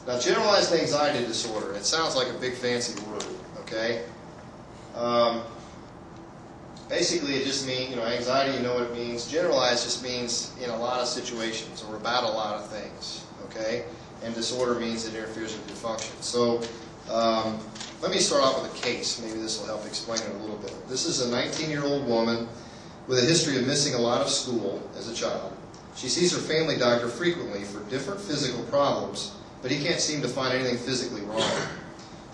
Now, generalized anxiety disorder, it sounds like a big fancy word, okay? Basically, it just means, anxiety, you know what it means. Generalized just means in a lot of situations or about a lot of things, okay? And disorder means it interferes with your function. So, let me start off with a case. Maybe this will help explain it a little bit. This is a 19-year-old woman with a history of missing a lot of school as a child. She sees her family doctor frequently for different physical problems, but he can't seem to find anything physically wrong.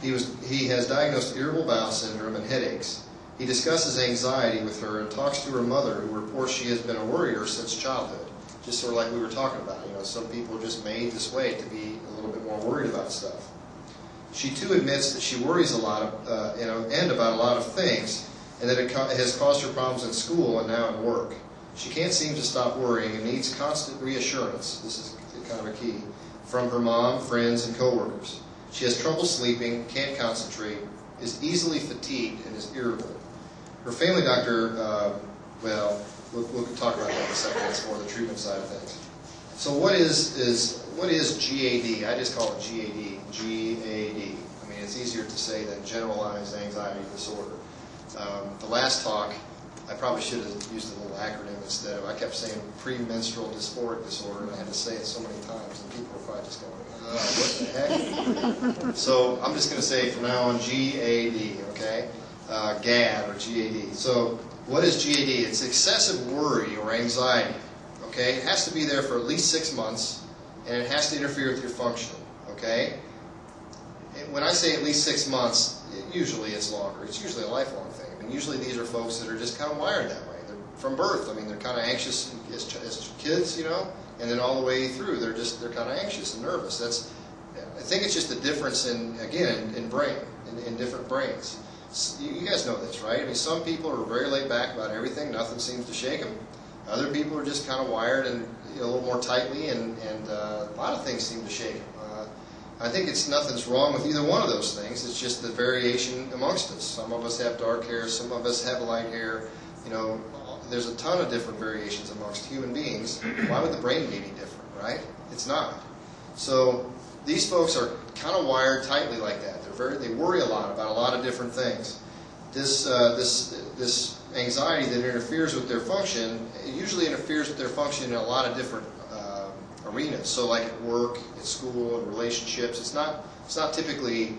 He has diagnosed irritable bowel syndrome and headaches. He discusses anxiety with her and talks to her mother, who reports she has been a worrier since childhood. Just sort of like we were talking about. Some people are just made this way to be a little bit more worried about stuff. She too admits that she worries a lot and about a lot of things, and that it has caused her problems in school and now at work. She can't seem to stop worrying and needs constant reassurance. This is kind of a key. From her mom, friends, and coworkers. She has trouble sleeping, can't concentrate, is easily fatigued, and is irritable. Her family doctor, we'll talk about that in a second. That's more the treatment side of things. So what is GAD? I just call it GAD. GAD. I mean, it's easier to say than generalized anxiety disorder. The last talk, I probably should have used a little acronym instead of, I kept saying premenstrual dysphoric disorder, and I had to say it so many times, and people were probably just going, what the heck? So I'm just going to say from now on GAD, okay? GAD or GAD. So what is GAD? It's excessive worry or anxiety, okay? It has to be there for at least 6 months, and it has to interfere with your function, okay? When I say at least 6 months, usually it's longer. It's usually a lifelong thing. I mean, usually these are folks that are just kind of wired that way. They're from birth. I mean, they're kind of anxious as kids, and then all the way through, they're kind of anxious and nervous. I think it's just a difference in brain, in different brains. You guys know this, right? I mean, some people are very laid back about everything. Nothing seems to shake them. Other people are just kind of wired and a little more tightly, and a lot of things seem to shake them. I think nothing's wrong with either one of those things. It's just the variation amongst us. Some of us have dark hair. Some of us have light hair. There's a ton of different variations amongst human beings. Why would the brain be any different, right? It's not. So these folks are kind of wired tightly like that. They worry a lot about a lot of different things. This anxiety that interferes with their function, it usually interferes with their function in a lot of different arenas. So like at work, at school, and relationships, it's not typically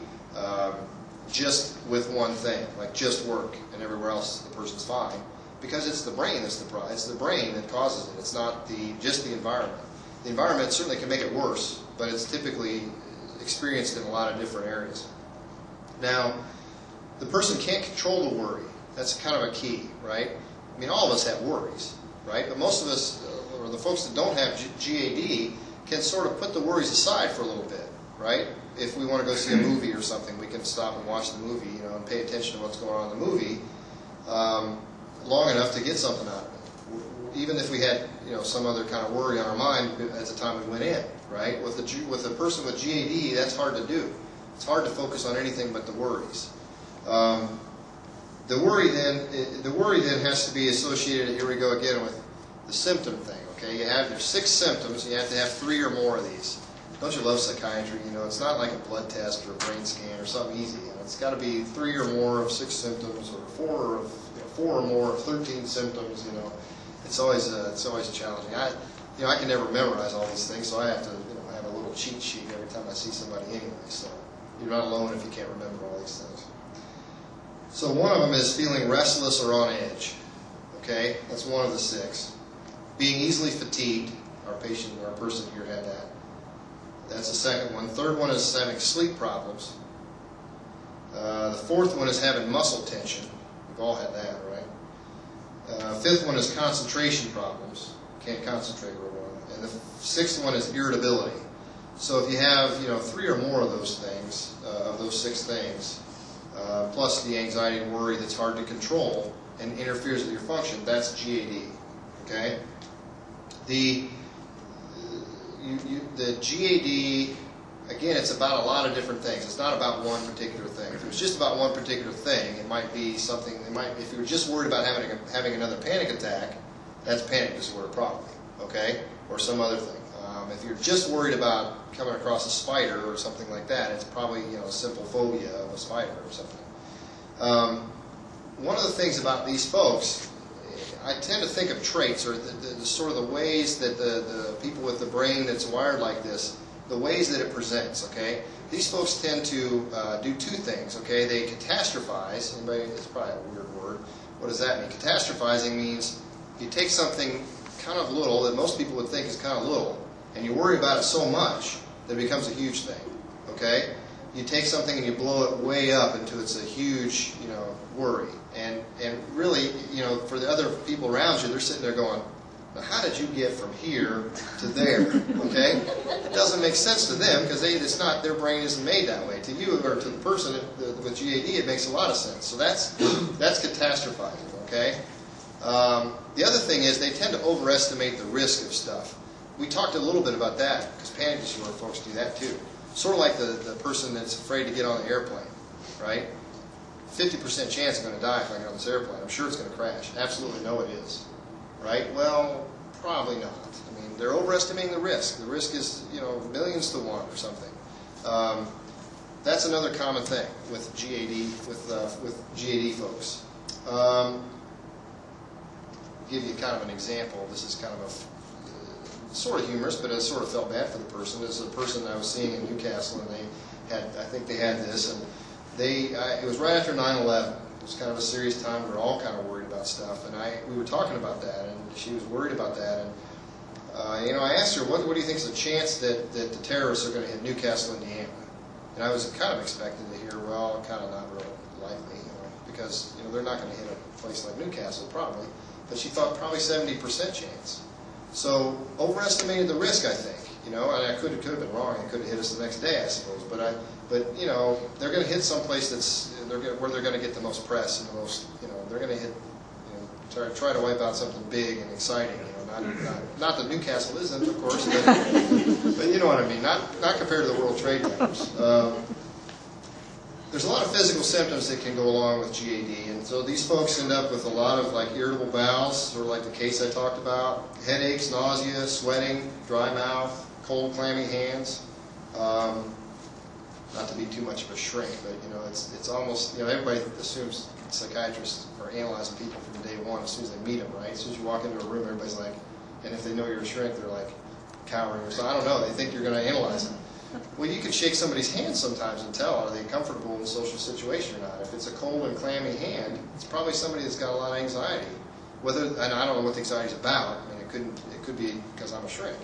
just with one thing, like just work, and everywhere else the person's fine, because it's the brain that's the problem. It's the brain that causes it. It's not just the environment. The environment certainly can make it worse, but it's typically experienced in a lot of different areas. Now, the person can't control the worry. That's kind of a key, right? I mean, all of us have worries, right? But most of us, or the folks that don't have GAD, can sort of put the worries aside for a little bit, right? If we want to go see a movie or something, we can stop and watch the movie, and pay attention to what's going on in the movie long enough to get something out of it. Even if we had, some other kind of worry on our mind at the time we went in, right? With a person with GAD, that's hard to do. It's hard to focus on anything but the worries. The worry then has to be associated, here we go again, with the symptom thing, okay? You have your 6 symptoms, and you have to have 3 or more of these. Don't you love psychiatry? It's not like a blood test or a brain scan or something easy. It's got to be 3 or more of 6 symptoms, or 4 or more of 13 symptoms. It's always challenging. I can never memorize all these things, so I have to have a little cheat sheet every time I see somebody anyway. So you're not alone if you can't remember all these things. So one of them is feeling restless or on edge. Okay, that's one of the 6. Being easily fatigued. Our person here had that. That's the second one. Third one is having sleep problems. The fourth one is having muscle tension. We've all had that, right? Fifth one is concentration problems. Can't concentrate real well. And the 6th one is irritability. So if you have 3 or more of those things, of those 6 things, plus the anxiety and worry that's hard to control and interferes with your function, that's GAD. Okay? The GAD, again, it's about a lot of different things. It's not about one particular thing. If it was just about one particular thing, it might be something. If you were just worried about having another panic attack, that's panic disorder probably, okay, or some other thing. If you're just worried about coming across a spider or something like that, it's probably a simple phobia of a spider or something. One of the things about these folks, I tend to think of traits, or the sort of the ways that the people with the brain that's wired like this, the ways that it presents, okay? These folks tend to do two things, okay? They catastrophize. Anybody, it's probably a weird word. What does that mean? Catastrophizing means you take something kind of little that most people would think is kind of little, and you worry about it so much that it becomes a huge thing, okay? You take something and you blow it way up into it's a huge, worry. And really, for the other people around you, they're sitting there going, now how did you get from here to there, okay? It doesn't make sense to them because it's not, their brain isn't made that way. To you or to the person with GAD, it makes a lot of sense. So that's catastrophizing, okay? The other thing is they tend to overestimate the risk of stuff. We talked a little bit about that because panic disorder folks do that too. Sort of like the person that's afraid to get on the airplane, right? 50% chance I'm going to die if I get on this airplane. I'm sure it's going to crash. Absolutely no it is, right? Well, probably not. I mean, they're overestimating the risk. The risk is, millions to one or something. That's another common thing with GAD, with GAD folks. Give you kind of an example. This is kind of a sort of humorous, but I sort of felt bad for the person. This is a person I was seeing in Newcastle, and I think they had this, and it was right after 9/11. It was kind of a serious time. We were all kind of worried about stuff, and we were talking about that, and she was worried about that, and I asked her, what do you think is the chance that the terrorists are going to hit Newcastle, Indiana? And I was kind of expecting to hear, well, kind of not really likely, because they're not going to hit a place like Newcastle probably, but she thought probably 70% chance. So overestimated the risk, I think. And I could have been wrong. It could have hit us the next day, I suppose. But they're going to hit someplace where they're going to get the most press and the most. They're going to hit. Try to wipe out something big and exciting. Not that Newcastle isn't, of course, but you know what I mean. Not compared to the World Trade Centers. There's a lot of physical symptoms that can go along with GAD, and so these folks end up with a lot of irritable bowels, sort of like the case I talked about, headaches, nausea, sweating, dry mouth, cold, clammy hands. Not to be too much of a shrink, but it's almost everybody assumes psychiatrists are analyzing people from day one as soon as they meet them, right? As soon as you walk into a room, everybody's like, and if they know you're a shrink, they're like cowering or something. I don't know. They think you're going to analyze them. Well, you can shake somebody's hand sometimes and tell, are they comfortable in the social situation or not. If it's a cold and clammy hand, it's probably somebody that's got a lot of anxiety. And I don't know what the anxiety's about. I mean, it could be because I'm a shrink,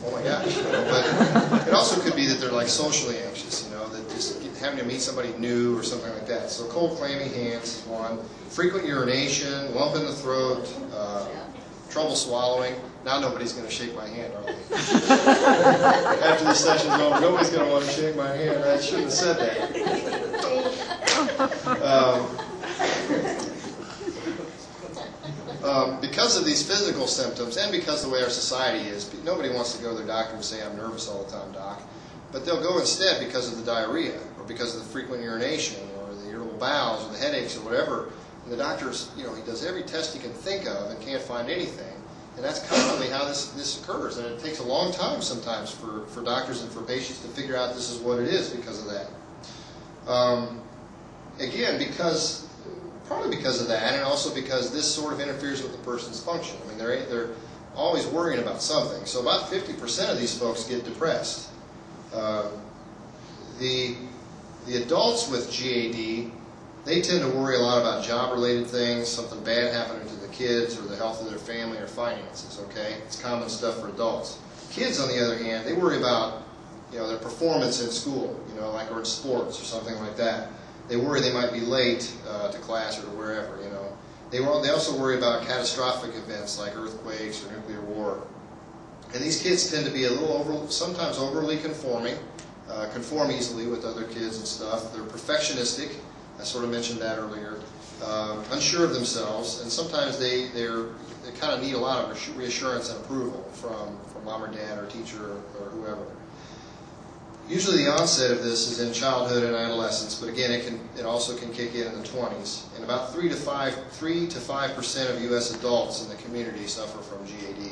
oh my gosh. But it also could be that they're socially anxious, that just having to meet somebody new or something like that. So cold, clammy hands is one. Frequent urination, lump in the throat, trouble swallowing. Now nobody's going to shake my hand, are they? After the session's over, nobody's going to want to shake my hand. I shouldn't have said that. Because of these physical symptoms and because of the way our society is, nobody wants to go to their doctor and say, I'm nervous all the time, doc. But they'll go instead because of the diarrhea or because of the frequent urination or the irritable bowels or the headaches or whatever. And the doctor's, he does every test he can think of and can't find anything. And that's commonly how this occurs. And it takes a long time sometimes for doctors and for patients to figure out this is what it is because of that. Again, partly because of that, and also because this sort of interferes with the person's function. I mean, they're always worrying about something. So about 50% of these folks get depressed. The adults with GAD, they tend to worry a lot about job-related things, something bad happening to the kids or the health of their family or finances, okay? It's common stuff for adults. Kids, on the other hand, they worry about, their performance in school, or in sports or something like that. They worry they might be late to class or to wherever, They also worry about catastrophic events like earthquakes or nuclear war. And these kids tend to be sometimes overly conforming, conform easily with other kids and stuff. They're perfectionistic. I sort of mentioned that earlier. Unsure of themselves, and sometimes they kind of need a lot of reassurance and approval from mom or dad or teacher or whoever. Usually the onset of this is in childhood and adolescence, but again, it also can kick in the 20s. And about 3 to 5% of U.S. adults in the community suffer from GAD.